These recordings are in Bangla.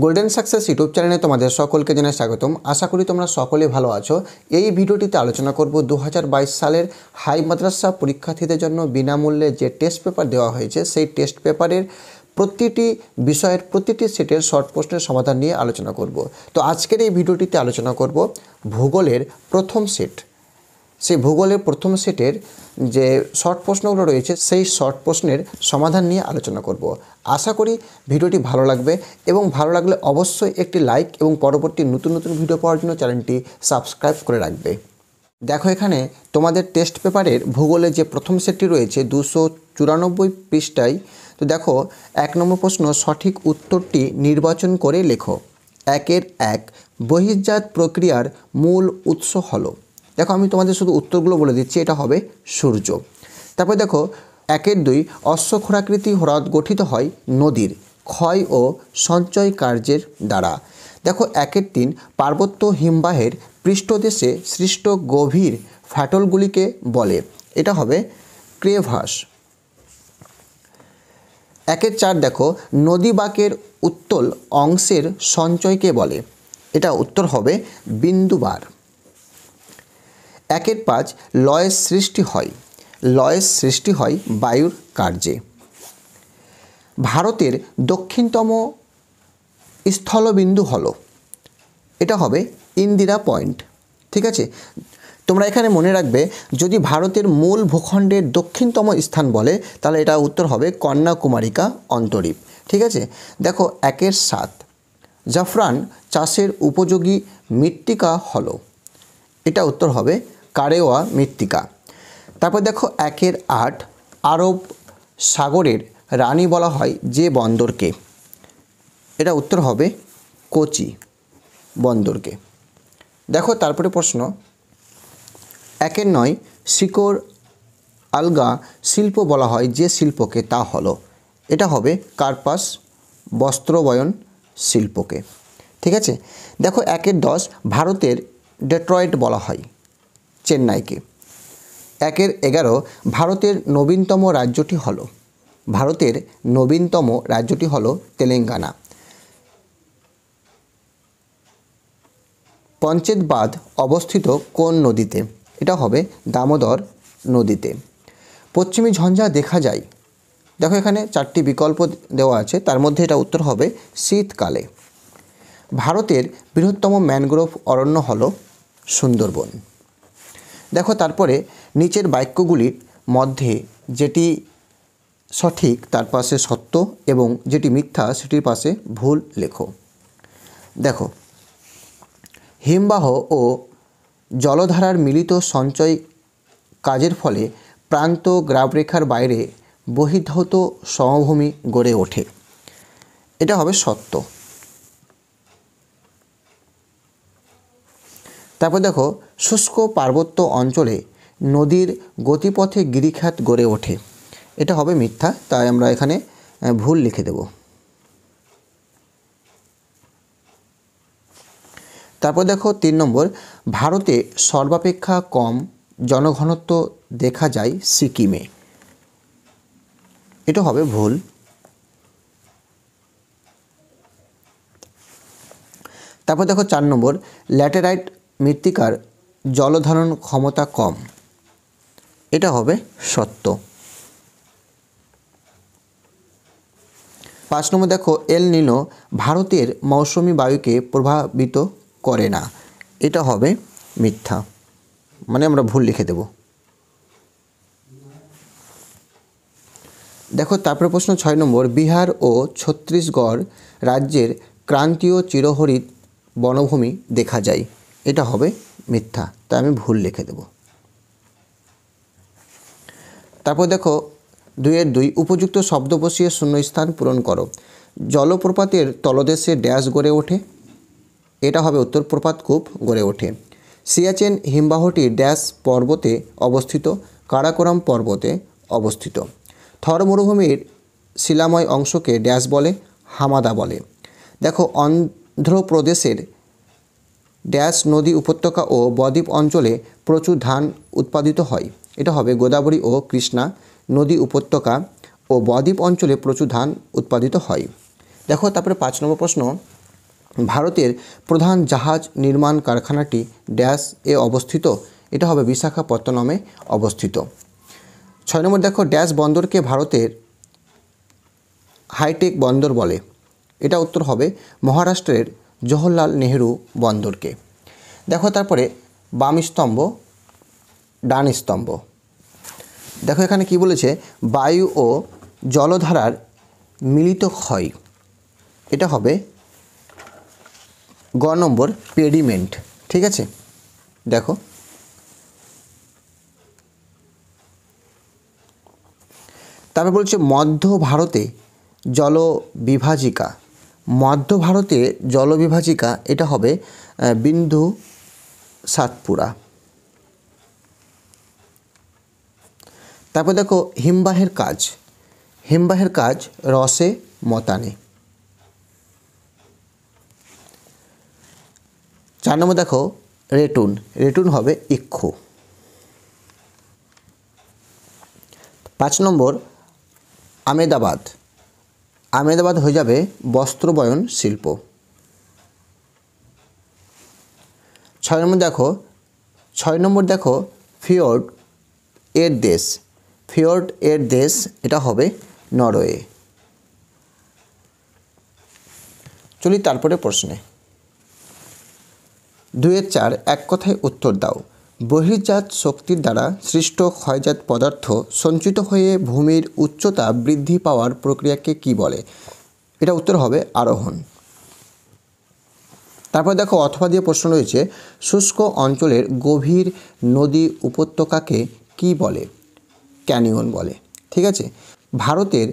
গোল্ডেন সাকসেস ইউটিউব চ্যানেলে তোমাদের সকলকে জানাই স্বাগতম। আশা করি তোমরা সকলে ভালো আছো। এই ভিডিওটিতে আলোচনা করব 2022 সালের হাই মাদ্রাসা পরীক্ষার্থীদের জন্য বিনামূল্যে যে টেস্ট পেপার দেওয়া হয়েছে সেই টেস্ট পেপারের প্রতিটি বিষয়ের প্রতিটি সেটের শর্ট প্রশ্নের সমাধান নিয়ে আলোচনা করব। তো আজকের এই ভিডিওটিতে আলোচনা করব ভূগোলের প্রথম সেট। সেই ভূগোলের প্রথম সেটের যে শর্ট প্রশ্নগুলো রয়েছে সেই শর্ট প্রশ্নের সমাধান নিয়ে আলোচনা করব। আশা করি ভিডিওটি ভালো লাগবে এবং ভালো লাগলে অবশ্যই একটি লাইক এবং পরবর্তী নতুন নতুন ভিডিও পাওয়ার জন্য চ্যানেলটি সাবস্ক্রাইব করে রাখবে। দেখো এখানে তোমাদের টেস্ট পেপারের ভূগোলের যে প্রথম সেটটি রয়েছে 294 পৃষ্ঠায়। তো দেখো 1 নম্বর প্রশ্ন, সঠিক উত্তরটি নির্বাচন করে লেখো। 1 বহির্জাত প্রক্রিয়ার মূল উৎস হলো। দেখো আমি তোমাদের শুধু উত্তরগুলো বলে দিচ্ছি, এটা হবে সূর্য। তারপর দেখো 2 অশ্বক্ষুরাকৃতি হ্রদ গঠিত হয় নদীর ক্ষয় ও সঞ্চয় কার্যের দ্বারা। দেখো 3 পার্বত্য হিমবাহের পৃষ্ঠদেশে সৃষ্ট গভীর ফাটলগুলিকে বলে। এটা হবে ক্রেভাস। 4 দেখো নদী বাঁকের উত্তল অংশের সঞ্চয়কে বলে। এটা উত্তর হবে বিন্দুবার। 5 লয়ের সৃষ্টি হয় বায়ুর কার্যে। ভারতের দক্ষিণতম স্থলবিন্দু হলো। এটা হবে ইন্দিরা পয়েন্ট। ঠিক আছে, তোমরা এখানে মনে রাখবে যদি ভারতের মূল ভূখণ্ডের দক্ষিণতম স্থান বলে তাহলে এটা উত্তর হবে কন্যাকুমারিকা অন্তরীপ। ঠিক আছে, দেখো 7 জাফরান চাষের উপযোগী মৃত্তিকা হলো। এটা উত্তর হবে কারেওয়া মৃত্তিকা। তারপর দেখো 8 আরব সাগরের রানী বলা হয় যে বন্দরকে। এটা উত্তর হবে কোচি বন্দরকে। দেখো তারপরে প্রশ্ন 9 শিকড় আলগা শিল্প বলা হয় যে শিল্পকে, তা হলো। এটা হবে কার্পাস বস্ত্রবয়ন শিল্পকে। ঠিক আছে, দেখো 10 ভারতের ডেট্রয়েট বলা হয় চেন্নাইকে। 11 ভারতের নবীনতম রাজ্যটি হলো তেলেঙ্গানা। পঞ্চেত বাঁধ অবস্থিত কোন নদীতে? এটা হবে দামোদর নদীতে। পশ্চিমী ঝঞ্ঝা দেখা যায়। দেখো এখানে 4টি বিকল্প দেওয়া আছে, তার মধ্যে এটা উত্তর হবে শীতকালে। ভারতের বৃহত্তম ম্যানগ্রোভ অরণ্য হলো সুন্দরবন। দেখো তারপরে নিচের বাক্যগুলির মধ্যে যেটি সঠিক তার পাশে সত্য এবং যেটি মিথ্যা সেটির পাশে ভুল লেখো। দেখো হিমবাহ ও জলধারার মিলিত সঞ্চয় কাজের ফলে প্রান্ত গ্রাবরেখার বাইরে বহির্ধৌত সমভূমি গড়ে ওঠে। এটা হবে সত্য। তারপর দেখো শুষ্ক পার্বত্য অঞ্চলে নদীর গতিপথে গিরিখাত গড়ে ওঠে। এটা হবে মিথ্যা, তাই আমরা এখানে ভুল লিখে দেব। তারপর দেখো 3 নম্বর, ভারতে সর্বাপেক্ষা কম জনঘনত্ব দেখা যায় সিকিমে। এটা হবে ভুল। তারপর দেখো 4 নম্বর, ল্যাটেরাইট মৃত্তিকার জলধারণ ক্ষমতা কম। এটা হবে সত্য। 5 নম্বর দেখো এল নিনো ভারতের মৌসুমি বায়ুকে প্রভাবিত করে না। এটা হবে মিথ্যা, মানে আমরা ভুল লিখে দেব। দেখো তারপরে প্রশ্ন 6 নম্বর, বিহার ও ছত্তিশগড় রাজ্যের ক্রান্তীয় চিরহরিৎ বনভূমি দেখা যায়। এটা হবে মিথ্যা, তাই আমি ভুল লিখে দেব। তারপর দেখো 2 উপযুক্ত শব্দ বসিয়ে শূন্যস্থান পূরণ করো। জলপ্রপাতের তলদেশে ড্যাশ গড়ে ওঠে। এটা হবে উত্তর প্রপাতকূপ গড়ে ওঠে। সিয়াচেন হিমবাহটি ড্যাশ পর্বতে অবস্থিত। কারাকোরাম পর্বতে অবস্থিত। থর মরুভূমির শিলাময় অংশকে ড্যাশ বলে? হামাদা বলে। দেখো অন্ধ্রপ্রদেশের ড্যাশ নদী উপত্যকা ও বদ্বীপ অঞ্চলে প্রচুর ধান উৎপাদিত হয়। এটা হবে গোদাবরী ও কৃষ্ণা নদী উপত্যকা ও বদ্বীপ অঞ্চলে প্রচুর ধান উৎপাদিত হয়। দেখো তারপরে 5 নম্বর প্রশ্ন, ভারতের প্রধান জাহাজ নির্মাণ কারখানাটি ড্যাশ এ অবস্থিত? এটা হবে বিশাখাপত্তনমে অবস্থিত। 6 নম্বর দেখো, ড্যাশ বন্দরকে ভারতের হাইটেক বন্দর বলে? এটা উত্তর হবে মহারাষ্ট্রের জওহরলাল নেহেরু বন্দরকে। দেখো তারপরে বাম স্তম্ভ, ডান স্তম্ভ। দেখো এখানে কি বলেছে, বায়ু ও জলধারার মিলিত ক্ষয়, এটা হবে গ নম্বর পেডিমেন্ট। ঠিক আছে, দেখো তারপর বলছে মধ্য ভারতে জলবিভাজিকা। মধ্য ভারতে জলবিভাজিকা এটা হবে বিন্দু সাতপুরা। তারপর দেখো হিমবাহের কাজ, হিমবাহের কাজ রসে মতানে। 4 নম্বর দেখো রেটুন, রেটুন হবে ইক্ষু। 5 নম্বর আমেদাবাদ, আমেদাবাদ হয়ে যাবে বস্ত্রবয়ন শিল্প। 6 নম্বর দেখো ফিওর্ড এর দেশ, ফিওর্ড এর দেশ এটা হবে নরওয়ে। চলি তারপরে প্রশ্নে। 2-4 এক কথায় উত্তর দাও। বহির্জাত শক্তির দ্বারা সৃষ্ট ক্ষয়জাত পদার্থ সঞ্চিত হয়ে ভূমির উচ্চতা বৃদ্ধি পাওয়ার প্রক্রিয়াকে কি বলে? এটা উত্তর হবে আরোহণ। তারপর দেখো অথবা দিয়ে প্রশ্ন রয়েছে, শুষ্ক অঞ্চলের গভীর নদী উপত্যকাকে কি বলে? ক্যানিয়ন বলে। ঠিক আছে, ভারতের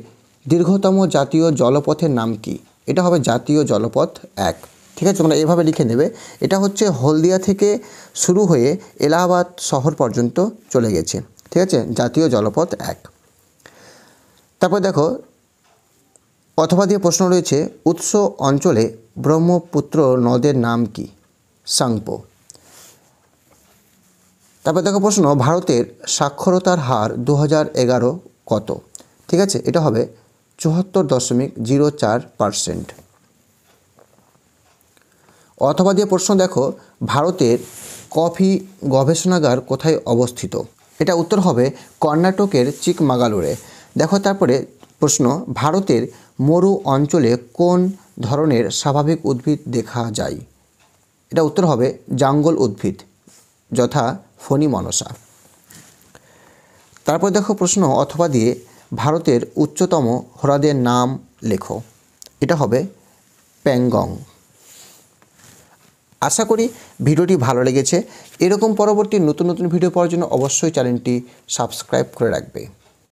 দীর্ঘতম জাতীয় জলপথের নাম কি? এটা হবে জাতীয় জলপথ 1। ঠিক আছে, তোমরা এভাবে লিখে নেবে। এটা হচ্ছে হলদিয়া থেকে শুরু হয়ে এলাহাবাদ শহর পর্যন্ত চলে গেছে। ঠিক আছে, জাতীয় জলপথ 1। তারপর দেখো অথবা দিয়ে প্রশ্ন রয়েছে, উৎস অঞ্চলে ব্রহ্মপুত্র নদের নাম কি? সাংপো। তারপর দেখো প্রশ্ন, ভারতের সাক্ষরতার হার 2011 কত? ঠিক আছে, এটা হবে 74.04%। অথবা দিয়ে প্রশ্ন দেখো, ভারতের কফি গবেষণাগার কোথায় অবস্থিত? এটা উত্তর হবে কর্ণাটকের চিকমাগালুরে। দেখো তারপরে প্রশ্ন, ভারতের মরু অঞ্চলে কোন ধরনের স্বাভাবিক উদ্ভিদ দেখা যায়? এটা উত্তর হবে জঙ্গল উদ্ভিদ, যথা ফণী মনসা। তারপর দেখো প্রশ্ন অথবা দিয়ে ভারতের উচ্চতম হ্রদের নাম লেখো। এটা হবে প্যাংগং। আশা করি ভিডিওটি ভালো লেগেছে। এরকম পরবর্তী নতুন নতুন ভিডিও পাওয়ার জন্য অবশ্যই চ্যানেলটি সাবস্ক্রাইব করে রাখবে।